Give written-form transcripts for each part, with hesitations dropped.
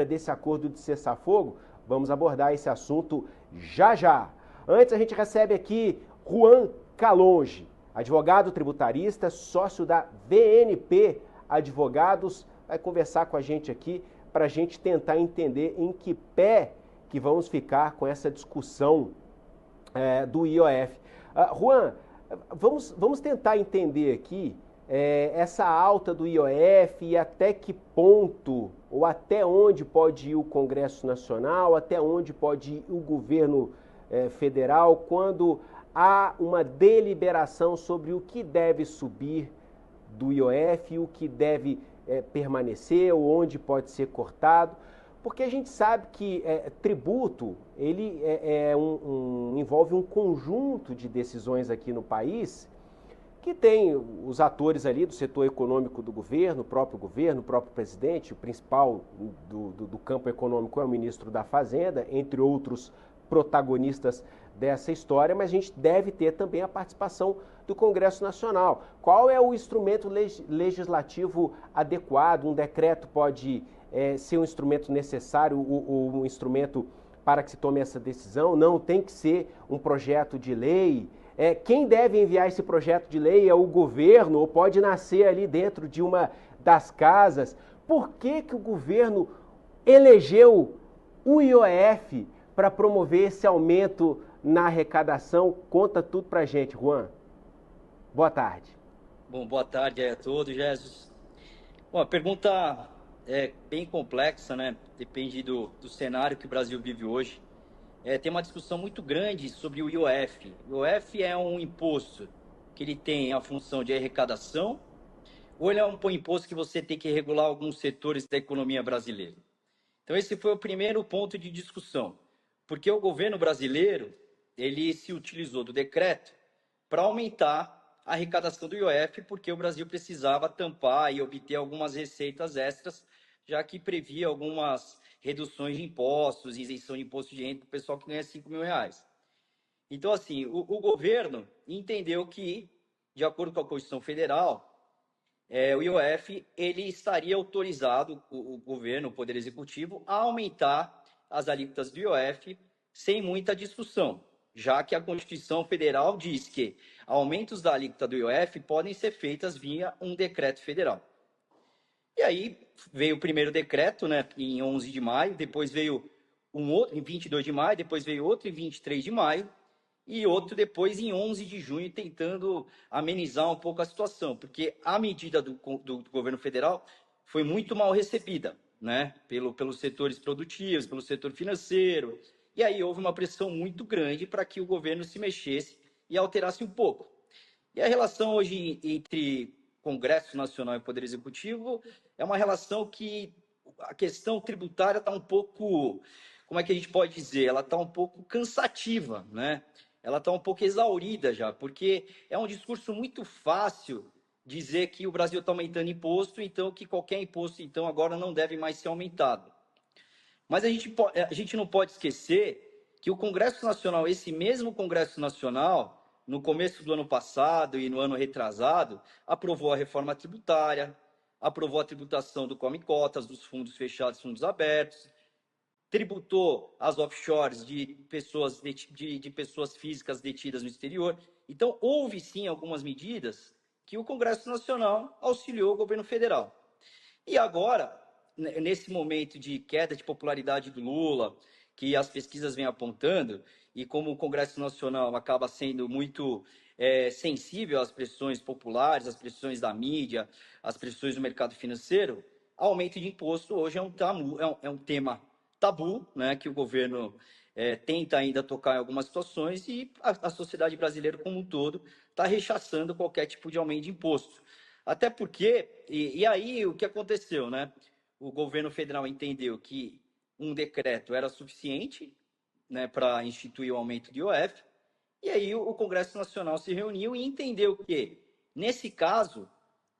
desse acordo de cessar-fogo? Vamos abordar esse assunto já já. Antes, a gente recebe aqui Juan Calonge, advogado tributarista, sócio da VNP Advogados, vai conversar com a gente aqui para a gente tentar entender em que pé que vamos ficar com essa discussão do IOF. Juan, vamos tentar entender aqui essa alta do IOF e até que ponto ou até onde pode ir o Congresso Nacional, até onde pode ir o governo federal quando há uma deliberação sobre o que deve subir do IOF, o que deve permanecer ou onde pode ser cortado, porque a gente sabe que tributo ele envolve um conjunto de decisões aqui no país que tem os atores ali do setor econômico do governo, o próprio presidente, o principal do campo econômico é o ministro da Fazenda, entre outros protagonistas dessa história, mas a gente deve ter também a participação do Congresso Nacional. Qual é o instrumento legislativo adequado? Um decreto pode ser um instrumento necessário ou um instrumento para que se tome essa decisão? Não, tem que ser um projeto de lei. Quem deve enviar esse projeto de lei é o governo ou pode nascer ali dentro de uma das casas? Por que o governo elegeu o IOF para promover esse aumento na arrecadação? Conta tudo para a gente, Juan. Boa tarde. Bom, boa tarde a todos, Jesus. Bom, a pergunta é bem complexa, né? Depende do cenário que o Brasil vive hoje. Tem uma discussão muito grande sobre o IOF. O IOF é um imposto que ele tem a função de arrecadação, ou ele é um imposto que você tem que regular alguns setores da economia brasileira? Então, esse foi o primeiro ponto de discussão, porque o governo brasileiro ele se utilizou do decreto para aumentar a arrecadação do IOF, porque o Brasil precisava tampar e obter algumas receitas extras, já que previa algumas reduções de impostos, isenção de imposto de renda para o pessoal que ganha R$5.000. Então, assim, o governo entendeu que, de acordo com a Constituição Federal, o IOF ele estaria autorizado, o governo, o Poder Executivo, a aumentar as alíquotas do IOF sem muita discussão, já que a Constituição Federal diz que aumentos da alíquota do IOF podem ser feitas via um decreto federal. E aí veio o primeiro decreto, né, em 11 de maio, depois veio um outro em 22 de maio, depois veio outro em 23 de maio, e outro depois em 11 de junho, tentando amenizar um pouco a situação, porque a medida do governo federal foi muito mal recebida, né, pelos setores produtivos, pelo setor financeiro, e aí houve uma pressão muito grande para que o governo se mexesse e alterasse um pouco. E a relação hoje entre Congresso Nacional e Poder Executivo é uma relação que a questão tributária está um pouco, como é que a gente pode dizer? Ela está um pouco cansativa, né? Ela está um pouco exaurida já, porque é um discurso muito fácil dizer que o Brasil está aumentando imposto, então que qualquer imposto então agora não deve mais ser aumentado. Mas a gente não pode esquecer que o Congresso Nacional, esse mesmo Congresso Nacional, no começo do ano passado e no ano retrasado, aprovou a reforma tributária, aprovou a tributação do come-cotas, dos fundos fechados e fundos abertos, tributou as offshores de pessoas físicas detidas no exterior. Então, houve sim algumas medidas que o Congresso Nacional auxiliou o governo federal. E agora, nesse momento de queda de popularidade do Lula, que as pesquisas vêm apontando, e como o Congresso Nacional acaba sendo muito sensível às pressões populares, às pressões da mídia, às pressões do mercado financeiro, aumento de imposto hoje é um tema tabu, né, que o governo tenta ainda tocar em algumas situações e a sociedade brasileira como um todo está rechaçando qualquer tipo de aumento de imposto. Até porque, e aí o que aconteceu, né? O governo federal entendeu que um decreto era suficiente, né, para instituir o aumento de IOF, e aí o Congresso Nacional se reuniu e entendeu que, nesse caso,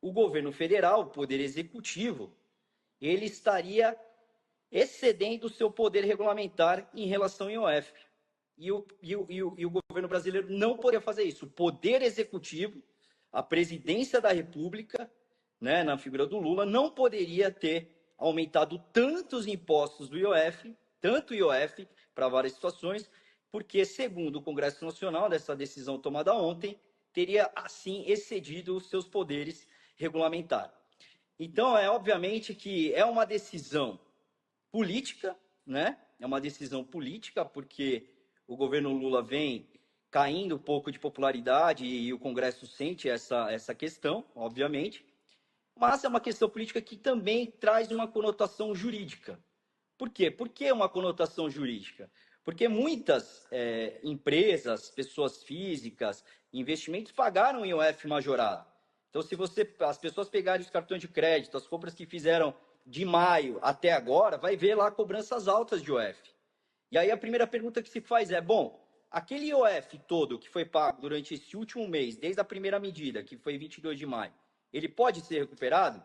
o governo federal, o Poder Executivo, ele estaria excedendo o seu poder regulamentar em relação ao IOF. E o governo brasileiro não poderia fazer isso. O Poder Executivo, a presidência da República, né, na figura do Lula, não poderia ter aumentado tantos impostos do IOF, tanto IOF, para várias situações, porque, segundo o Congresso Nacional, dessa decisão tomada ontem, teria, assim, excedido os seus poderes regulamentares. Então, obviamente que é uma decisão política, né? É uma decisão política, porque o governo Lula vem caindo um pouco de popularidade e o Congresso sente essa questão, obviamente, mas é uma questão política que também traz uma conotação jurídica. Por quê? Por que uma conotação jurídica? Porque muitas empresas, pessoas físicas, investimentos pagaram IOF majorado. Então, se as pessoas pegarem os cartões de crédito, as compras que fizeram de maio até agora, vai ver lá cobranças altas de IOF. E aí a primeira pergunta que se faz é, bom, aquele IOF todo que foi pago durante esse último mês, desde a primeira medida, que foi 22 de maio, ele pode ser recuperado?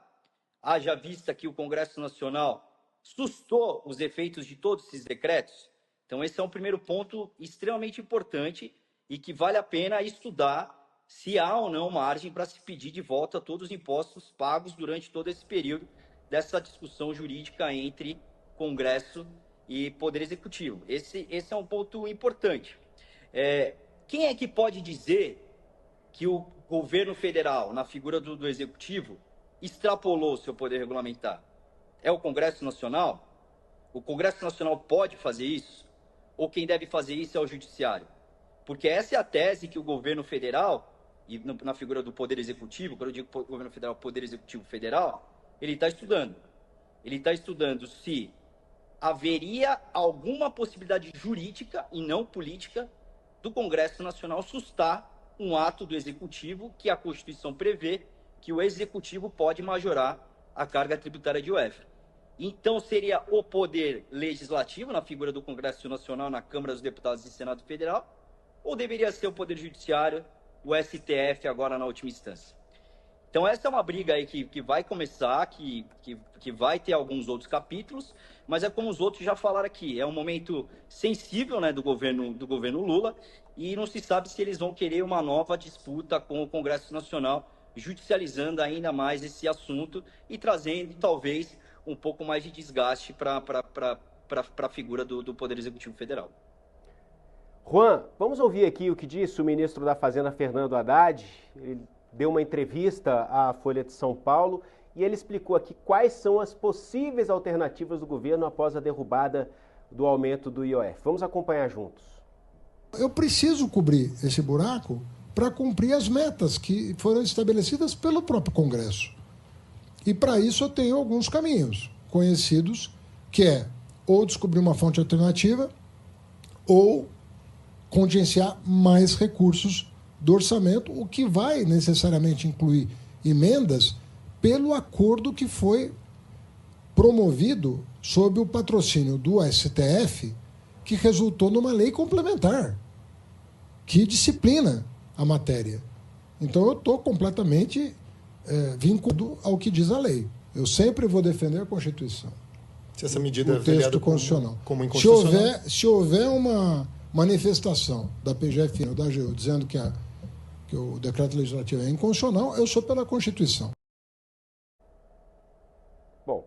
Haja vista que o Congresso Nacional sustou os efeitos de todos esses decretos? Então, esse é um primeiro ponto extremamente importante e que vale a pena estudar se há ou não margem para se pedir de volta todos os impostos pagos durante todo esse período dessa discussão jurídica entre Congresso e Poder Executivo. Esse é um ponto importante. Quem é que pode dizer que o governo federal, na figura do Executivo, extrapolou o seu poder regulamentar? É o Congresso Nacional? O Congresso Nacional pode fazer isso? Ou quem deve fazer isso é o Judiciário? Porque essa é a tese que o governo federal, e na figura do Poder Executivo, quando eu digo governo federal, Poder Executivo Federal, ele está estudando. Ele está estudando se haveria alguma possibilidade jurídica e não política do Congresso Nacional sustar um ato do Executivo que a Constituição prevê que o Executivo pode majorar a carga tributária de IOF. Então, seria o Poder Legislativo, na figura do Congresso Nacional, na Câmara dos Deputados e Senado Federal, ou deveria ser o Poder Judiciário, o STF, agora na última instância? Então, essa é uma briga aí que vai começar, que vai ter alguns outros capítulos, mas é como os outros já falaram aqui, é um momento sensível, né, do governo Lula, e não se sabe se eles vão querer uma nova disputa com o Congresso Nacional, judicializando ainda mais esse assunto e trazendo, talvez, um pouco mais de desgaste para a figura do Poder Executivo Federal. Juan, vamos ouvir aqui o que disse o ministro da Fazenda, Fernando Haddad. Ele deu uma entrevista à Folha de São Paulo e ele explicou aqui quais são as possíveis alternativas do governo após a derrubada do aumento do IOF. Vamos acompanhar juntos. Eu preciso cobrir esse buraco para cumprir as metas que foram estabelecidas pelo próprio Congresso. E para isso eu tenho alguns caminhos conhecidos, que é ou descobrir uma fonte alternativa ou contingenciar mais recursos do orçamento, o que vai necessariamente incluir emendas pelo acordo que foi promovido sob o patrocínio do STF, que resultou numa lei complementar, que disciplina a matéria. Então eu estou completamente vinculado ao que diz a lei. Eu sempre vou defender a Constituição. Se essa medida o texto constitucional. Como inconstitucional. Se houver uma manifestação da PGF ou da AGU dizendo que o decreto legislativo é inconstitucional, eu sou pela Constituição. Bom,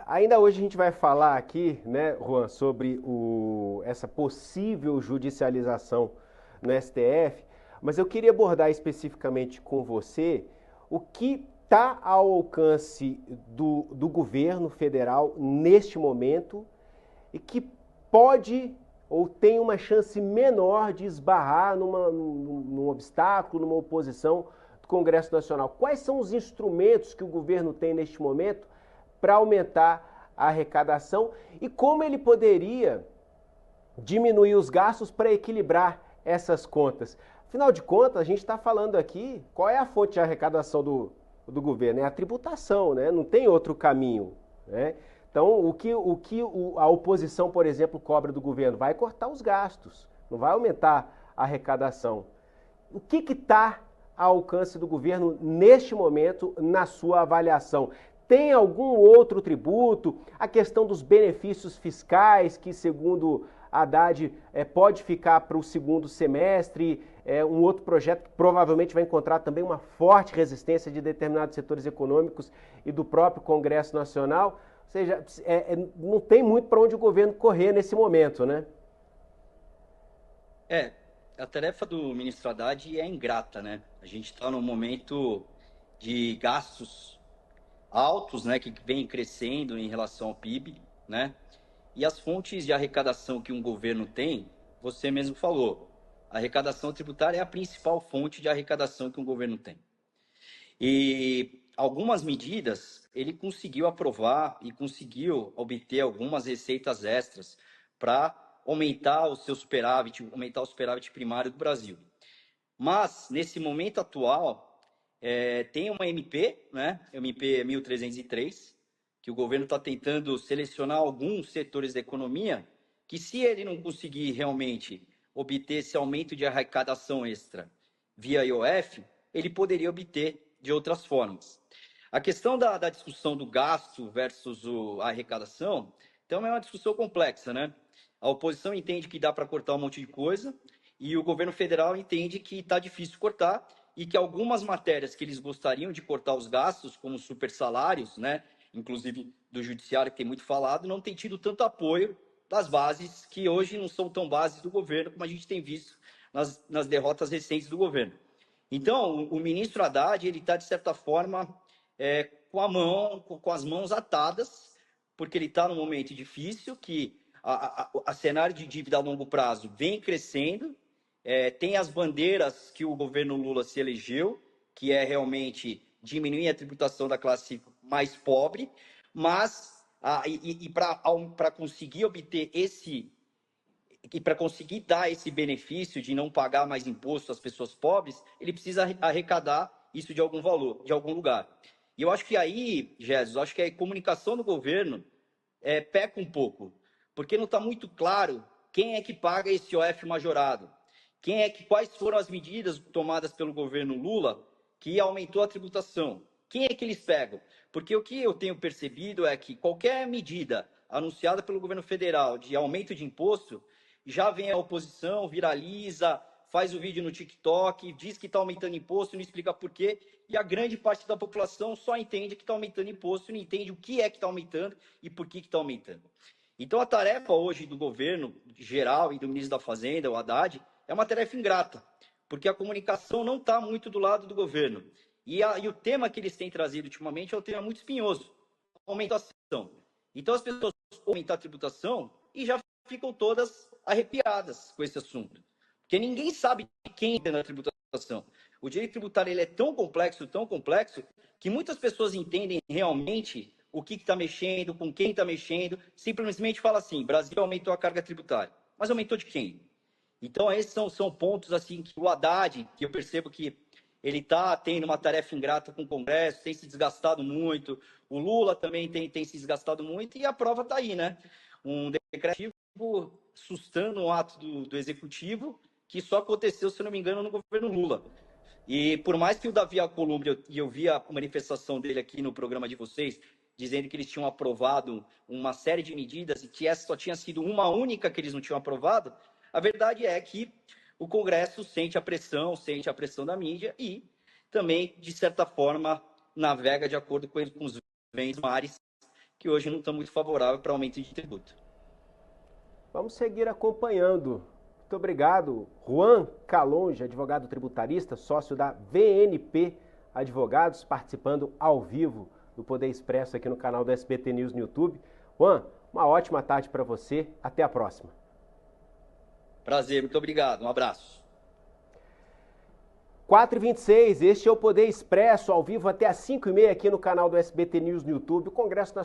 ainda hoje a gente vai falar aqui, né, Juan, sobre essa possível judicialização no STF, mas eu queria abordar especificamente com você o que está ao alcance do governo federal neste momento e que pode ou tem uma chance menor de esbarrar num obstáculo, numa oposição do Congresso Nacional. Quais são os instrumentos que o governo tem neste momento para aumentar a arrecadação e como ele poderia diminuir os gastos para equilibrar essas contas? Afinal de contas, a gente está falando aqui, qual é a fonte de arrecadação do governo? É a tributação, né? Não tem outro caminho, né? Então, o que a oposição, por exemplo, cobra do governo? Vai cortar os gastos, não vai aumentar a arrecadação. O que está ao alcance do governo neste momento, na sua avaliação? Tem algum outro tributo? A questão dos benefícios fiscais, que segundo Haddad pode ficar para o segundo semestre, um outro projeto que provavelmente vai encontrar também uma forte resistência de determinados setores econômicos e do próprio Congresso Nacional. Ou seja, não tem muito para onde o governo correr nesse momento, né? A tarefa do ministro Haddad é ingrata, né? A gente está num momento de gastos altos, né, que vem crescendo em relação ao PIB, né? E as fontes de arrecadação que um governo tem, você mesmo falou, a arrecadação tributária é a principal fonte de arrecadação que um governo tem. E algumas medidas ele conseguiu aprovar e conseguiu obter algumas receitas extras para aumentar o seu superávit, aumentar o superávit primário do Brasil. Mas, nesse momento atual, tem uma MP, né? MP 1303, que o governo está tentando selecionar alguns setores da economia, que se ele não conseguir realmente obter esse aumento de arrecadação extra via IOF, ele poderia obter de outras formas. A questão da discussão do gasto versus a arrecadação, então é uma discussão complexa, né? A oposição entende que dá para cortar um monte de coisa e o governo federal entende que está difícil cortar e que algumas matérias que eles gostariam de cortar os gastos, como super salários, né? Inclusive do judiciário, que tem muito falado, não tem tido tanto apoio das bases, que hoje não são tão bases do governo, como a gente tem visto nas derrotas recentes do governo. Então, o ministro Haddad, ele está, de certa forma, com as mãos atadas, porque ele está num momento difícil, que a cenário de dívida a longo prazo vem crescendo, tem as bandeiras que o governo Lula se elegeu, que é realmente diminuir a tributação da classe mais pobre, mas para conseguir obter e para conseguir dar esse benefício de não pagar mais imposto às pessoas pobres, ele precisa arrecadar isso de algum valor, de algum lugar. E eu acho que aí, Jesus, acho que a comunicação do governo peca um pouco, porque não está muito claro quem é que paga esse IOF majorado, quais foram as medidas tomadas pelo governo Lula que aumentou a tributação, quem é que eles pegam? Porque o que eu tenho percebido é que qualquer medida anunciada pelo governo federal de aumento de imposto, já vem a oposição, viraliza, faz o vídeo no TikTok, diz que está aumentando imposto, não explica por quê, e a grande parte da população só entende que está aumentando imposto, não entende o que é que está aumentando e por que está aumentando. Então, a tarefa hoje do governo geral e do ministro da Fazenda, o Haddad, é uma tarefa ingrata, porque a comunicação não está muito do lado do governo. E o tema que eles têm trazido ultimamente é um tema muito espinhoso, aumentação. Então, as pessoas aumentam a tributação e já ficam todas arrepiadas com esse assunto. Porque ninguém sabe quem tem na tributação. O direito tributário ele é tão complexo, que muitas pessoas entendem realmente o que está mexendo, com quem está mexendo, simplesmente fala assim, Brasil aumentou a carga tributária. Mas aumentou de quem? Então, esses são pontos assim que o Haddad, que eu percebo que ele está tendo uma tarefa ingrata com o Congresso, tem se desgastado muito, o Lula também tem se desgastado muito, e a prova está aí, né? Um decreto sustando um ato do Executivo, que só aconteceu, se não me engano, no governo Lula. E por mais que o Davi Alcolumbre, e eu vi a manifestação dele aqui no programa de vocês, dizendo que eles tinham aprovado uma série de medidas e que essa só tinha sido uma única que eles não tinham aprovado, a verdade é que o Congresso sente a pressão da mídia e também, de certa forma, navega de acordo com os ventos mares, que hoje não estão muito favoráveis para aumento de tributo. Vamos seguir acompanhando. Muito obrigado, Juan Calonge, advogado tributarista, sócio da VNP Advogados, participando ao vivo do Poder Expresso aqui no canal do SBT News no YouTube. Juan, uma ótima tarde para você. Até a próxima. Prazer, muito obrigado. Um abraço. 4h26, este é o Poder Expresso, ao vivo até às 5h30 aqui no canal do SBT News no YouTube. O Congresso Nacional